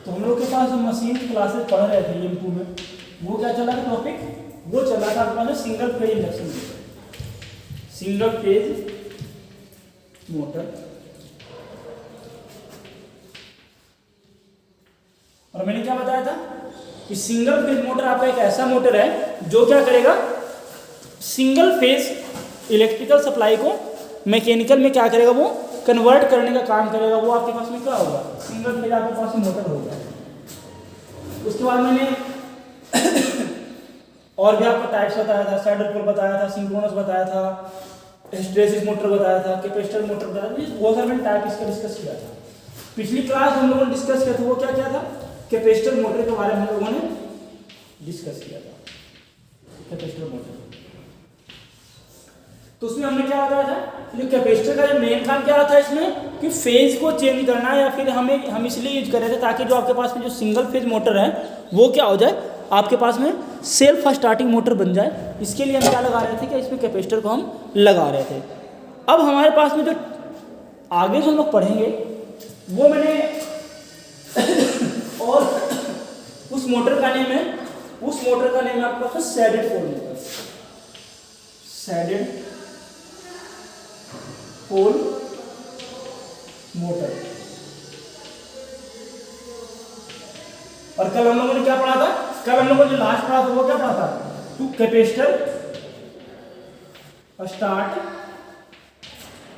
तो हम लोग के पास जो मशीन क्लासेस पढ़ रहे थे एम 2 में, वो क्या चला था टॉपिक, वो चला था आपके पास single phase induction motor, single phase motor. और मैंने क्या बताया था कि सिंगल फेज मोटर आपका एक ऐसा मोटर है जो क्या करेगा, सिंगल फेज इलेक्ट्रिकल सप्लाई को मैकेनिकल में क्या करेगा, वो कन्वर्ट करने का काम करेगा। वो आपके पास में क्या होगा, सिंगल फेज आपके पास में मोटर होगा। उसके बाद मैंने और भी आपको टाइप्स बताया था, सैडल पोल बताया था, सिंक्रोनस बताया था, हिस्टैरिसीस मोटर बताया था, कैपेसिटर मोटर बताया था, बहुत सारे मैंने टाइप इसका डिस्कस किया था। पिछली क्लास हम लोगों ने डिस्कस किया था, वो क्या किया था, कैपेसिटर मोटर के बारे में हम लोगों ने डिस्कस किया था, कैपेसिटर मोटर। तो उसमें हमने क्या बताया था, जो कैपेसिटर का जो मेन काम क्या था इसमें, कि फेज को चेंज करना, या फिर हम इसलिए यूज कर रहे थे ताकि जो आपके पास में जो सिंगल फेज मोटर है वो क्या हो जाए, आपके पास में सेल्फ स्टार्टिंग मोटर बन जाए। इसके लिए हम क्या लगा रहे थे कि इसमें कैपेसिटर को हम लगा रहे थे। अब हमारे पास में जो आगे जो हम लोग पढ़ेंगे वो मैंने और उस मोटर का नेम है, उस मोटर का नेम है आपका shaded pole motor, shaded pole motor. और कल हम लोगों ने क्या पढ़ा था, कल हम लोगों ने लास्ट पढ़ा था वो क्या पढ़ा था, two capacitor start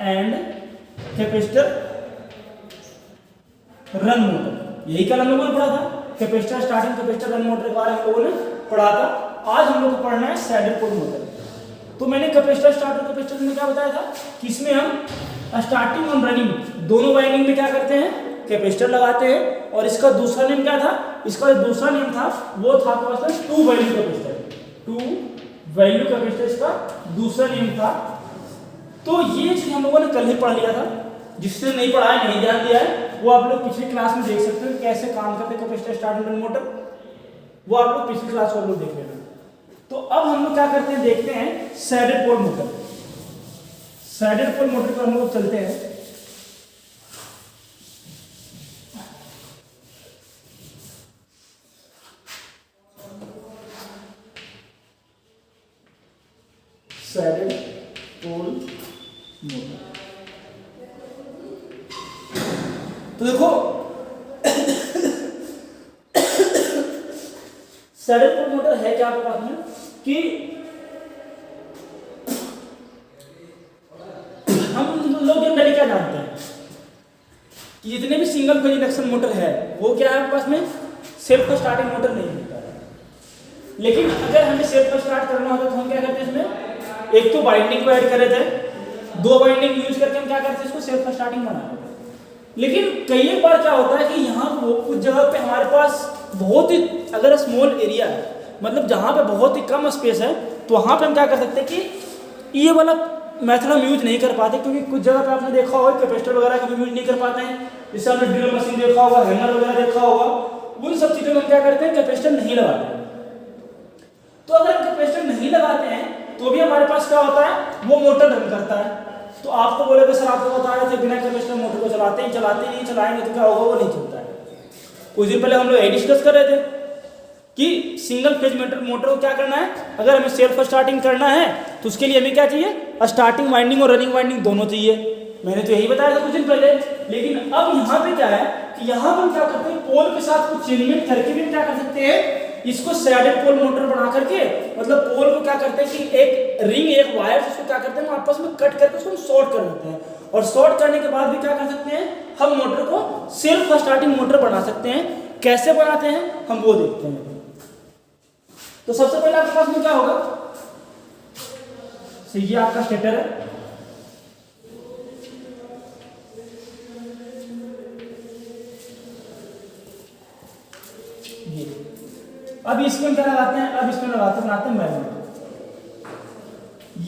and capacitor run motor, यही कल हम लोगों ने पढ़ा था। Capacitor starting capacitor run motor के बारे में हम लोगों ने पढ़ा था। आज हम लोग को पढ़ना है सैडेड पोल मोटर। तो मैंने कैपेसिटर स्टार्ट और कैपेसिटर में क्या बताया था कि इसमें हम स्टार्टिंग और रनिंग दोनों वाइंडिंग में क्या करते हैं, कैपेसिटर लगाते हैं। और इसका दूसरा नेम क्या था, इसका जो दूसरा नेम था वो था आपके पास two value capacitor, two value capacitor इसका दूसरा नेम था। तो ये चीज हम लोगों ने कल ही पढ़ लिया था, जिसने नहीं पढ़ा है, नहीं ध्यान दिया है, वो आप लोग पिछली क्लास में देख सकते हो कैसे काम करते हैं कैपेसिटर स्टार्ट एंड मोटर, वो आप लोग पिछली क्लास को आप लोग देख लेना। तो अब हम लोग क्या करते हैं, देखते हैं shaded pole motor. Shaded pole motor पर हम लोग चलते हैं। सैडेड पोल मोटर, तो देखो सैडेड पोल मोटर है क्या आपके पास में, कि हम लोग जनरली क्या जानते हैं कि जितने भी सिंगल फेज इंडक्शन मोटर है वो क्या है आपके पास में, सेल्फ स्टार्टिंग मोटर नहीं होता है। लेकिन अगर हमें सेल्फ स्टार्ट करना होता तो हम क्या करते हैं, इसमें एक तो वाइंडिंग को ऐड कर रहे थे, दो वाइंडिंग यूज करके हम क्या करते हैं, इसको सेल्फ स्टार्टिंग बना रहे थे। लेकिन कई बार क्या होता है कि यहाँ कुछ जगह पे हमारे पास बहुत ही अगर स्मॉल एरिया है, मतलब जहाँ पे बहुत ही कम स्पेस है, तो वहाँ पे हम क्या कर सकते हैं कि ये वाला मेथड हम यूज नहीं कर पाते, क्योंकि कुछ जगह पे आपने देखा होगा कैपेसिटर वगैरह का भी यूज नहीं कर पाते हैं। जैसे आपने ड्रिल मशीन देखा होगा, हैमर वगैरह देखा होगा, उन सब चीज़ों में हम क्या करते हैं, कैपेसिटर नहीं लगाते हैं। तो अगर हम कैपेसिटर नहीं लगाते हैं तो भी हमारे पास क्या होता है, वो मोटर रन करता है। तो आपको बोलेगा सर आपको बता रहे थे बिना कैपेसिटर मोटर को चलाते ही नहीं, चलाएंगे तो क्या होगा, वो नहीं चलता है। कुछ दिन पहले हम लोग यही डिस्कस कर रहे थे कि सिंगल फेज मोटर को क्या करना है, अगर हमें सेल्फ स्टार्टिंग करना है तो उसके लिए हमें क्या चाहिए, स्टार्टिंग वाइंडिंग और रनिंग वाइंडिंग दोनों चाहिए। मैंने तो यही बताया था कुछ दिन पहले। लेकिन अब यहाँ पे क्या है कि यहाँ पर क्या करते हैं, पोल के साथ कुछ चेंजमेंट करके भी क्या कर सकते हैं, इसको सैडेड पोल मोटर बना करके, मतलब पोल को क्या करते हैं कि एक रिंग एक वायर उसको क्या करते हैं, आपस में कट करके उसको शॉर्ट कर देते हैं। और शॉर्ट करने के बाद भी क्या कर सकते हैं, हम मोटर को सेल्फ स्टार्टिंग मोटर बना सकते हैं। कैसे बनाते हैं हम वो देखते हैं। तो सबसे पहले आपके पास में क्या होगा, ये आपका स्टेटर है, ये अब इसमें क्या लगाते हैं, अब इसमें बनाते हैं मैग्नेट।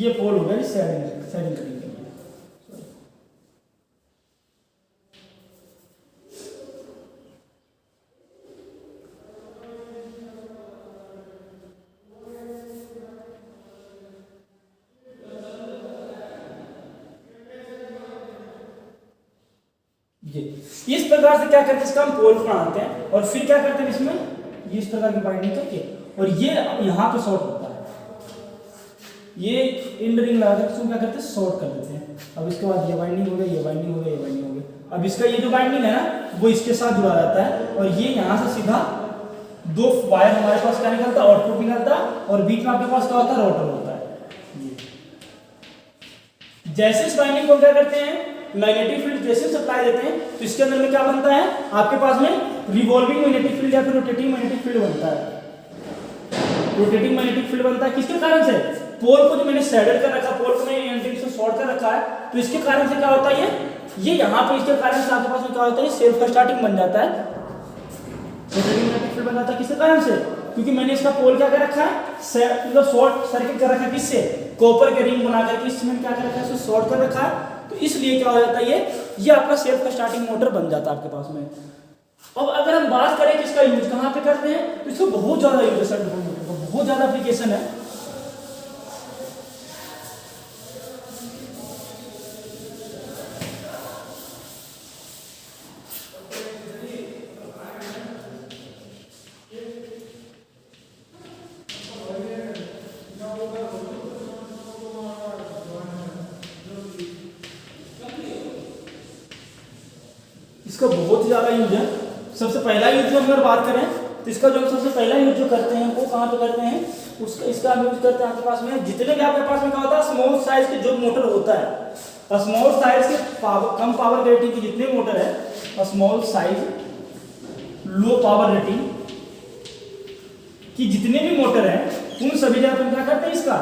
ये पोल हो गया सेटिंग करने के लिए। ये इस प्रकार से क्या करते हैं, इसका हम पोल बनाते हैं और फिर क्या करते हैं इसमें ये इस प्रकार की बाइंडिंग करके, और ये यहाँ पे शॉर्ट होता है, ये इन रिंग लगा कर क्या करते हैं शॉर्ट कर देते हैं। अब इसके बाद ये बाइंडिंग हो गई, ये बाइंडिंग हो गई, ये बाइंडिंग हो गई। अब इसका ये जो बाइंडिंग है ना वो इसके साथ जुड़ा रहता है, और ये यहाँ से सीधा दो वायर हमारे पास क्या निकलता है, आउटपुट निकलता है, और बीच में आपके पास क्या होता है, रोटर होता है। जैसे इस बाइंडिंग को क्या करते हैं, मैग्नेटिक फील्ड जैसे सप्लाई देते हैं तो इसके अंदर में क्या बनता है, आपके पास में रिवॉल्विंग मैग्नेटिक फील्ड या फिर रोटेटिंग मैग्नेटिक फील्ड बनता है। रोटेटिंग मैग्नेटिक फील्ड बनता है किसके कारण से, पोल को जो मैंने सैडल कर रखा, पोल को मैंने एंड से शॉर्ट कर रखा है, तो इसके कारण से क्या होता है, ये यहाँ पे इसके कारण से आपके पास में क्या होता है, सेल्फ स्टार्टिंग बन जाता है। रोटेटिंग मैग्नेटिक फील्ड बन जाता है किसके कारण से, क्योंकि मैंने इसका पोल क्या कर रखा है, मतलब शॉर्ट सर्किट कर रखा है, किससे, कॉपर के रिंग बना करके इसमें क्या कर रखा है, शॉर्ट कर रखा है। तो इसलिए क्या हो जाता है, ये आपका सेल्फ स्टार्टिंग मोटर बन जाता है आपके पास में। अब अगर हम बात करें कि इसका यूज कहाँ पे करते हैं, तो इसको बहुत ज्यादा यूज है, सेल्फ मोटर का बहुत ज्यादा एप्लीकेशन है। इसका बहुत ही ज़्यादा यूज है। सबसे पहला यूज जो अगर बात करें तो इसका जो सबसे पहला यूज जो करते हैं वो कहाँ पे करते हैं, उसका इसका यूज करते हैं आपके पास में, जितने भी आपके पास में क्या होता है, स्मॉल साइज के जो मोटर होता है, स्मॉल साइज के कम पावर रेटिंग के जितने मोटर है, small size low power rating की जितने भी मोटर हैं उन सभी जगह पर क्या करते हैं, इसका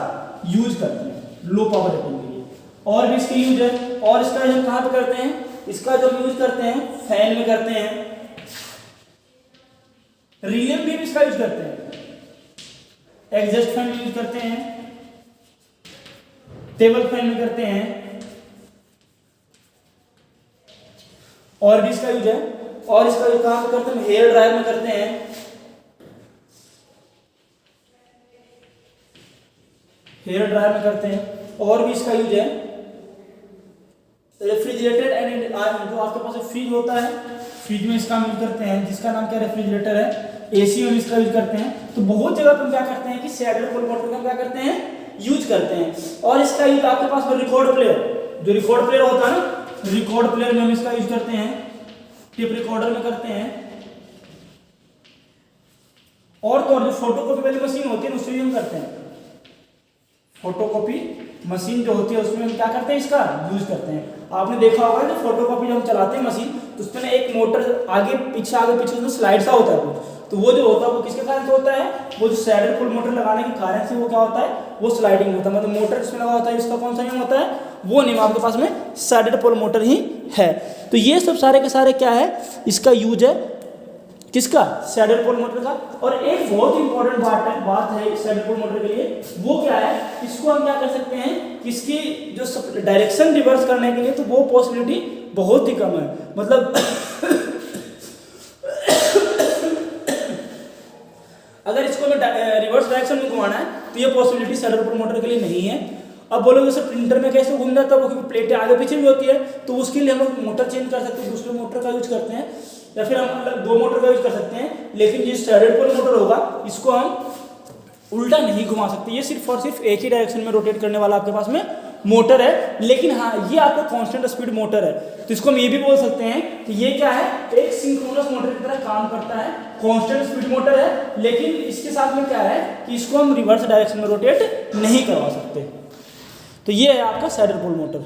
यूज करते हैं लो पावर रेटिंग के लिए। और भी इसके यूज है, और इसका यूज कहाँ पे करते हैं, इसका जो यूज करते हैं फैन में करते हैं, रिले में भी इसका यूज करते हैं, एग्जॉस्ट फैन में यूज करते हैं, टेबल फैन में करते हैं, और भी इसका यूज है। और इसका यूज कहां पे करते हैं, हेयर ड्रायर में करते हैं, हेयर ड्रायर में करते हैं। और भी इसका यूज है रेफ्रिजरेटर एंड जो आपके पास फ्रिज होता है, फ्रिज में इसका यूज करते हैं, जिसका नाम क्या रेफ्रिजरेटर है, एसी में इसका यूज करते हैं। तो बहुत जगह पर क्या करते हैं कि सैडल पोल मोटर का क्या करते हैं, यूज करते हैं। और इसका यूज आपके पास में रिकॉर्ड प्लेयर, जो रिकॉर्ड प्लेयर होता है ना, रिकॉर्ड प्लेयर में हम इसका यूज करते हैं, टेप रिकॉर्डर में करते हैं। और तो जो फोटोकॉपी वाली मशीन होती है उसमें भी हम करते हैं, फोटोकॉपी मशीन जो होती है उसमें हम क्या करते हैं, इसका यूज करते हैं। आपने देखा होगा जब फोटोकॉपी जब हम चलाते हैं मशीन तो उसमें एक मोटर आगे पीछे उसमें स्लाइड सा होता है कुछ, तो वो जो होता है वो किसके कारण से होता है, वो जो सैडल पोल मोटर लगाने के कारण से वो क्या होता है, वो स्लाइडिंग होता है। मतलब मोटर जिसमें लगा होता है इसका कौन सा नेम होता है, वो नेम आपके पास में सैडल पोल मोटर ही है। तो ये सब सारे के सारे क्या है, इसका यूज है किसका, सैडल पोल मोटर का। और एक बहुत इंपॉर्टेंट बात है सैडल पोल मोटर के लिए, वो क्या है, इसको हम क्या कर सकते हैं, इसकी जो डायरेक्शन रिवर्स करने के लिए तो वो पॉसिबिलिटी बहुत ही कम है। मतलब अगर इसको हमें रिवर्स डायरेक्शन में घुमाना है तो ये पॉसिबिलिटी सैडल पोल मोटर के लिए नहीं है। अब बोलोगे सर प्रिंटर में कैसे घूम जाता है, वो क्योंकि प्लेटें आगे पीछे भी होती है, तो उसके लिए हम लोग मोटर चेंज कर सकते हैं, दूसरे मोटर का यूज करते हैं, या फिर हम अलग दो मोटर का यूज कर सकते हैं। लेकिन ये सैडल पोल मोटर होगा इसको हम उल्टा नहीं घुमा सकते, ये सिर्फ और सिर्फ एक ही डायरेक्शन में रोटेट करने वाला आपके पास में मोटर है। लेकिन हाँ, ये आपका कांस्टेंट स्पीड मोटर है, तो इसको हम ये भी बोल सकते हैं कि ये क्या है, एक सिंक्रोनस मोटर की तरह काम करता है, कांस्टेंट स्पीड मोटर है। लेकिन इसके साथ में क्या है कि इसको हम रिवर्स डायरेक्शन में रोटेट नहीं करवा सकते। तो ये है आपका सैडल पोल मोटर।